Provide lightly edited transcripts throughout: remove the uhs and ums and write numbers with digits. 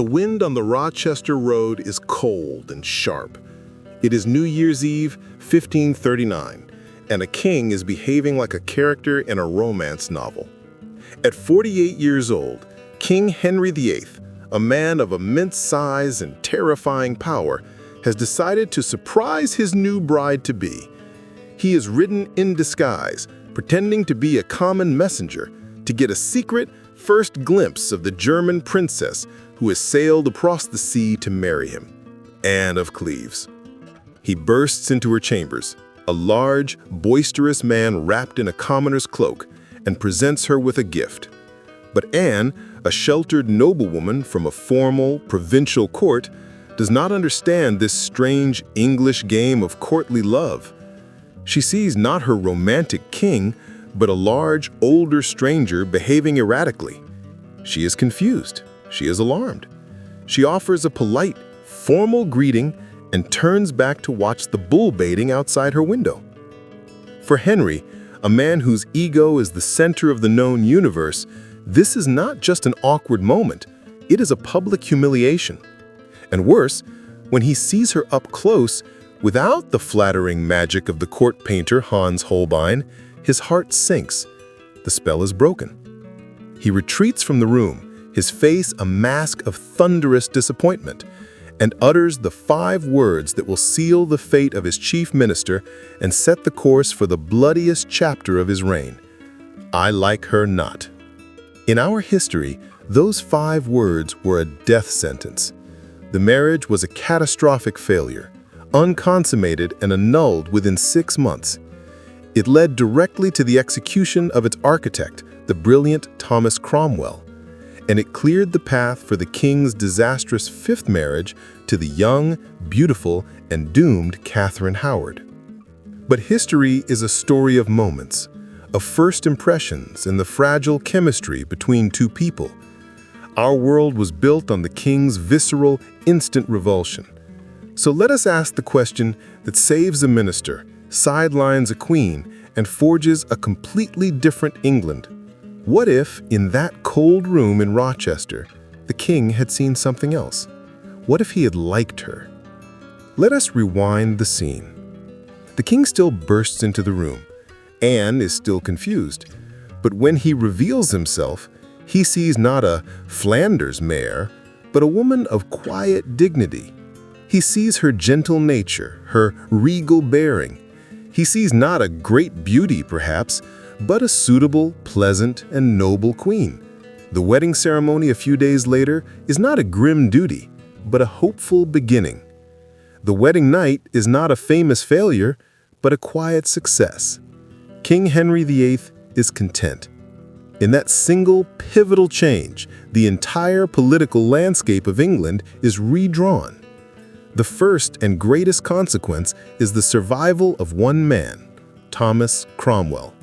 The wind on the Rochester road is cold and sharp. It is New Year's Eve, 1539, and a king is behaving like a character in a romance novel. At 48 years old, King Henry VIII, a man of immense size and terrifying power, has decided to surprise his new bride-to-be. He is ridden in disguise, pretending to be a common messenger, to get a secret first glimpse of the German princess who has sailed across the sea to marry him, Anne of Cleves. He bursts into her chambers, a large, boisterous man wrapped in a commoner's cloak, and presents her with a gift. But Anne, a sheltered noblewoman from a formal, provincial court, does not understand this strange English game of courtly love. She sees not her romantic king, but a large, older stranger behaving erratically. She is confused. She is alarmed. She offers a polite, formal greeting and turns back to watch the bull baiting outside her window. For Henry, a man whose ego is the center of the known universe, this is not just an awkward moment. It is a public humiliation. And worse, when he sees her up close, without the flattering magic of the court painter Hans Holbein, his heart sinks. The spell is broken. He retreats from the room, his face a mask of thunderous disappointment, and utters the 5 words that will seal the fate of his chief minister and set the course for the bloodiest chapter of his reign. I like her not. In our history, those 5 words were a death sentence. The marriage was a catastrophic failure, unconsummated and annulled within 6 months. It led directly to the execution of its architect, the brilliant Thomas Cromwell, and it cleared the path for the king's disastrous 5th marriage to the young, beautiful, and doomed Catherine Howard. But history is a story of moments, of first impressions and the fragile chemistry between 2 people. Our world was built on the king's visceral, instant revulsion. So let us ask the question that saves a minister, sidelines a queen, and forges a completely different England. What if, in that cold room in Rochester, the king had seen something else? What if he had liked her? Let us rewind the scene. The king still bursts into the room. Anne is still confused. But when he reveals himself, he sees not a Flanders mare, but a woman of quiet dignity. He sees her gentle nature, her regal bearing. He sees not a great beauty, perhaps, but a suitable, pleasant, and noble queen. The wedding ceremony a few days later is not a grim duty, but a hopeful beginning. The wedding night is not a famous failure, but a quiet success. King Henry VIII is content. In that single, pivotal change, the entire political landscape of England is redrawn. The first and greatest consequence is the survival of one man, Thomas Cromwell.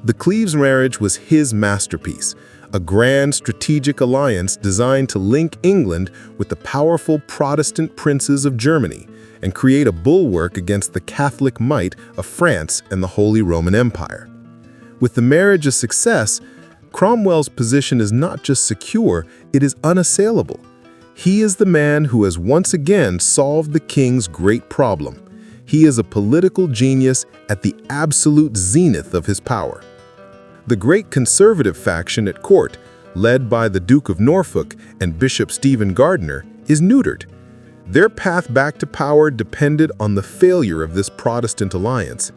The Cleves marriage was his masterpiece, a grand strategic alliance designed to link England with the powerful Protestant princes of Germany and create a bulwark against the Catholic might of France and the Holy Roman Empire. With the marriage a success, Cromwell's position is not just secure, it is unassailable. He is the man who has once again solved the king's great problem. He is a political genius at the absolute zenith of his power. The great conservative faction at court, led by the Duke of Norfolk and Bishop Stephen Gardiner, is neutered. Their path back to power depended on the failure of this Protestant alliance,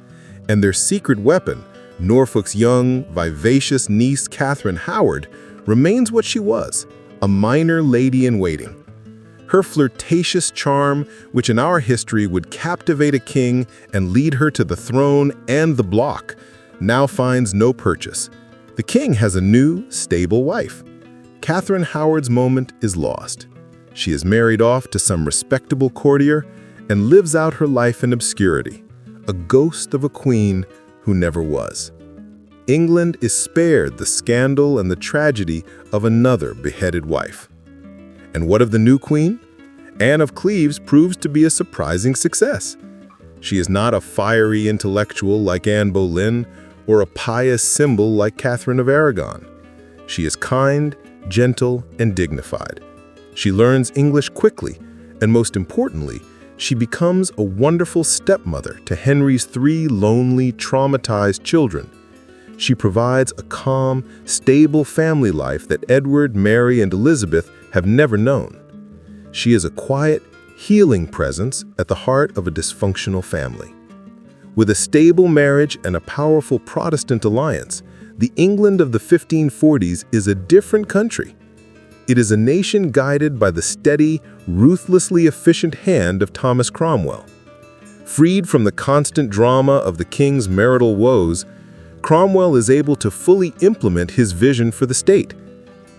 and their secret weapon, Norfolk's young, vivacious niece Catherine Howard, remains what she was, a minor lady-in-waiting. Her flirtatious charm, which in our history would captivate a king and lead her to the throne and the block, now finds no purchase. The king has a new, stable wife. Catherine Howard's moment is lost. She is married off to some respectable courtier and lives out her life in obscurity, a ghost of a queen who never was. England is spared the scandal and the tragedy of another beheaded wife. And what of the new queen? Anne of Cleves proves to be a surprising success. She is not a fiery intellectual like Anne Boleyn or a pious symbol like Catherine of Aragon. She is kind, gentle, and dignified. She learns English quickly, and most importantly, she becomes a wonderful stepmother to Henry's 3 lonely, traumatized children. She provides a calm, stable family life that Edward, Mary, and Elizabeth have never known. She is a quiet, healing presence at the heart of a dysfunctional family. With a stable marriage and a powerful Protestant alliance, the England of the 1540s is a different country. It is a nation guided by the steady, ruthlessly efficient hand of Thomas Cromwell. Freed from the constant drama of the king's marital woes, Cromwell is able to fully implement his vision for the state.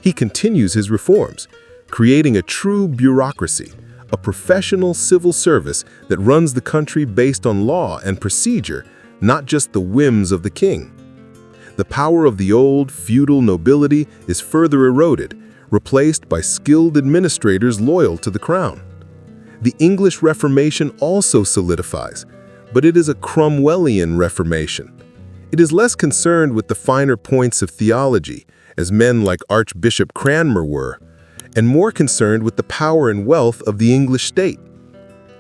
He continues his reforms, creating a true bureaucracy, a professional civil service that runs the country based on law and procedure, not just the whims of the king. The power of the old, feudal nobility is further eroded, replaced by skilled administrators loyal to the crown. The English Reformation also solidifies, but it is a Cromwellian Reformation. It is less concerned with the finer points of theology, as men like Archbishop Cranmer were, and more concerned with the power and wealth of the English state.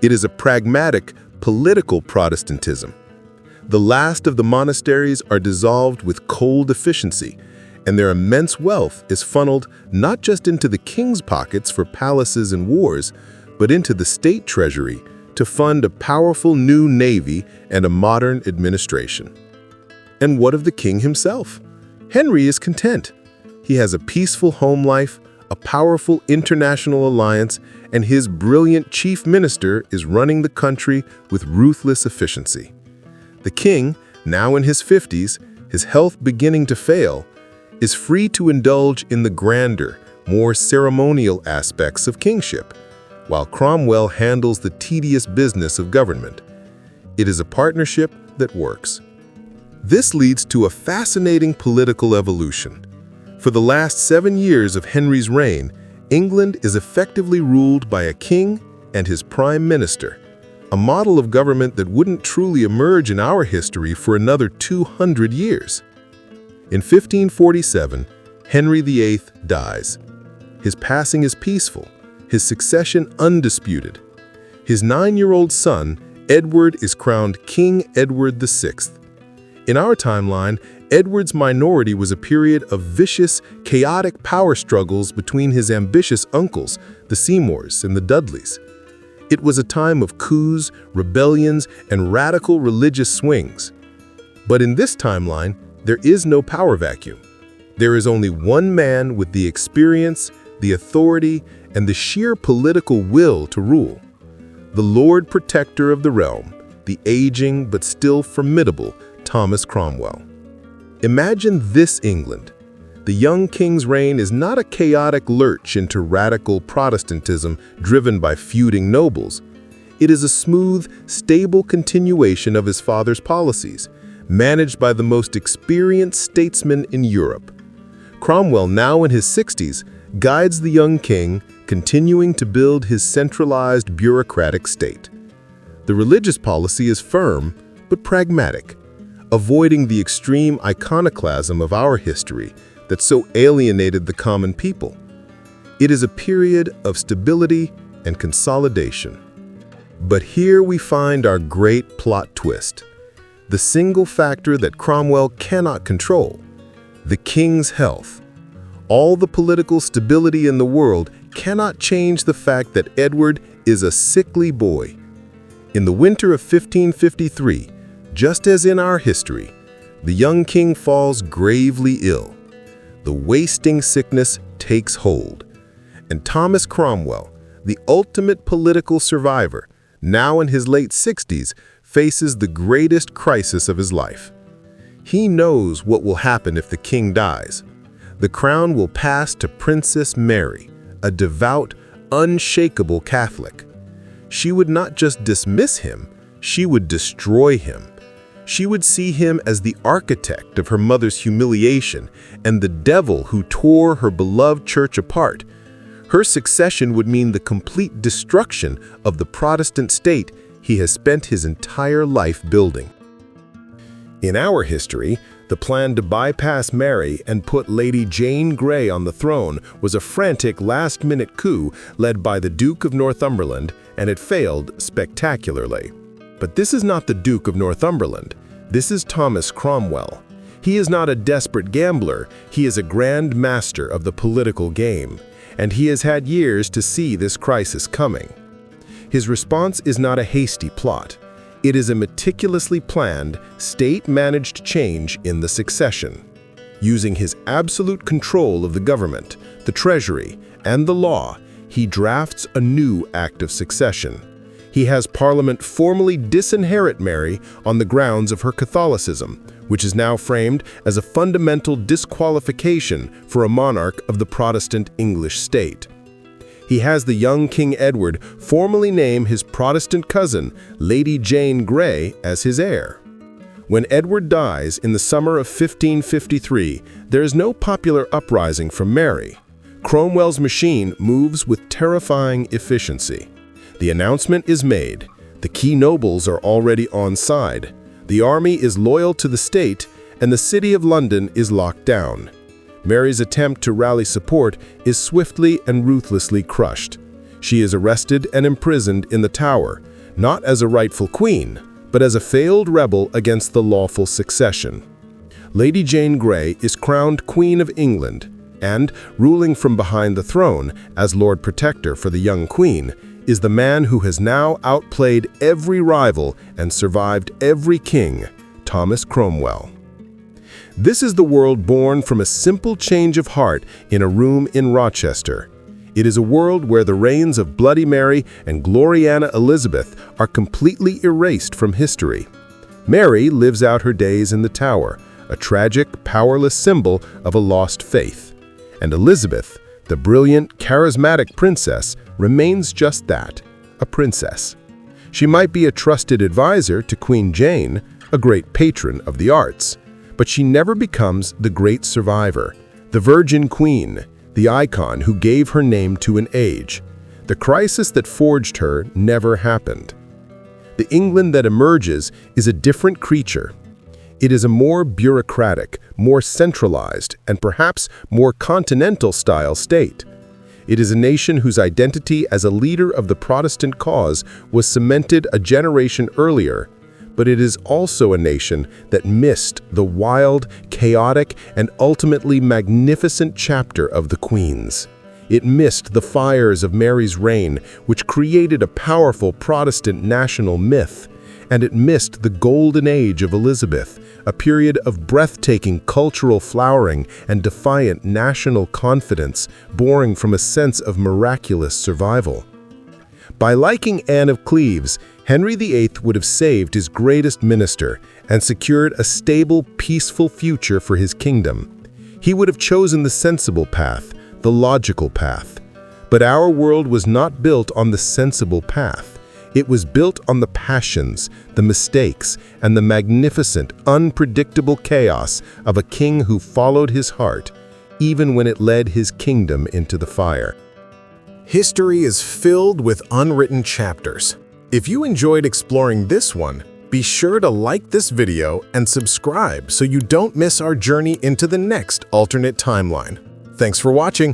It is a pragmatic, political Protestantism. The last of the monasteries are dissolved with cold efficiency, and their immense wealth is funneled not just into the king's pockets for palaces and wars, but into the state treasury to fund a powerful new navy and a modern administration. And what of the king himself? Henry is content. He has a peaceful home life, a powerful international alliance, and his brilliant chief minister is running the country with ruthless efficiency. The king, now in his 50s, his health beginning to fail, is free to indulge in the grander, more ceremonial aspects of kingship, while Cromwell handles the tedious business of government. It is a partnership that works. This leads to a fascinating political evolution. For the last 7 years of Henry's reign, England is effectively ruled by a king and his prime minister, a model of government that wouldn't truly emerge in our history for another 200 years. In 1547, Henry VIII dies. His passing is peaceful, his succession undisputed. His 9-year-old son, Edward, is crowned King Edward VI. In our timeline, Edward's minority was a period of vicious, chaotic power struggles between his ambitious uncles, the Seymours and the Dudleys. It was a time of coups, rebellions, and radical religious swings. But in this timeline, there is no power vacuum. There is only one man with the experience, the authority, and the sheer political will to rule. The Lord Protector of the realm, the aging but still formidable Thomas Cromwell. Imagine this England. The young king's reign is not a chaotic lurch into radical Protestantism driven by feuding nobles. It is a smooth, stable continuation of his father's policies, managed by the most experienced statesman in Europe. Cromwell, now in his 60s, guides the young king, continuing to build his centralized bureaucratic state. The religious policy is firm but pragmatic, avoiding the extreme iconoclasm of our history that so alienated the common people. It is a period of stability and consolidation. But here we find our great plot twist, the single factor that Cromwell cannot control, the king's health. All the political stability in the world cannot change the fact that Edward is a sickly boy. In the winter of 1553, just as in our history, the young king falls gravely ill. The wasting sickness takes hold, and Thomas Cromwell, the ultimate political survivor, now in his late 60s, faces the greatest crisis of his life. He knows what will happen if the king dies. The crown will pass to Princess Mary, a devout, unshakable Catholic. She would not just dismiss him, she would destroy him. She would see him as the architect of her mother's humiliation and the devil who tore her beloved church apart. Her succession would mean the complete destruction of the Protestant state he has spent his entire life building. In our history, The plan to bypass Mary and put Lady Jane Grey on the throne was a frantic last-minute coup led by the Duke of Northumberland, and it failed spectacularly. But this is not the Duke of Northumberland. This is Thomas Cromwell. He is not a desperate gambler, he is a grand master of the political game, and he has had years to see this crisis coming. His response is not a hasty plot. It is a meticulously planned, state-managed change in the succession. Using his absolute control of the government, the treasury, and the law, he drafts a new act of succession. He has Parliament formally disinherit Mary on the grounds of her Catholicism, which is now framed as a fundamental disqualification for a monarch of the Protestant English state. He has the young King Edward formally name his Protestant cousin, Lady Jane Grey, as his heir. When Edward dies in the summer of 1553, there is no popular uprising from Mary. Cromwell's machine moves with terrifying efficiency. The announcement is made. The key nobles are already on side. The army is loyal to the state, and the city of London is locked down. Mary's attempt to rally support is swiftly and ruthlessly crushed. She is arrested and imprisoned in the Tower, not as a rightful queen, but as a failed rebel against the lawful succession. Lady Jane Grey is crowned Queen of England, and, ruling from behind the throne as Lord Protector for the young queen, is the man who has now outplayed every rival and survived every king, Thomas Cromwell. This is the world born from a simple change of heart in a room in Rochester. It is a world where the reigns of Bloody Mary and Gloriana Elizabeth are completely erased from history. Mary lives out her days in the Tower, a tragic, powerless symbol of a lost faith. And Elizabeth, the brilliant, charismatic princess, remains just that, a princess. She might be a trusted advisor to Queen Jane, a great patron of the arts, but she never becomes the great survivor, the Virgin Queen, the icon who gave her name to an age. The crisis that forged her never happened. The England that emerges is a different creature. It is a more bureaucratic, more centralized, and perhaps more continental-style state. It is a nation whose identity as a leader of the Protestant cause was cemented a generation earlier, but it is also a nation that missed the wild, chaotic, and ultimately magnificent chapter of the Queen's. It missed the fires of Mary's reign, which created a powerful Protestant national myth, and it missed the golden age of Elizabeth, a period of breathtaking cultural flowering and defiant national confidence born from a sense of miraculous survival. By liking Anne of Cleves, Henry VIII would have saved his greatest minister and secured a stable, peaceful future for his kingdom. He would have chosen the sensible path, the logical path. But our world was not built on the sensible path. It was built on the passions, the mistakes, and the magnificent, unpredictable chaos of a king who followed his heart, even when it led his kingdom into the fire. History is filled with unwritten chapters. If you enjoyed exploring this one, be sure to like this video and subscribe so you don't miss our journey into the next alternate timeline. Thanks for watching.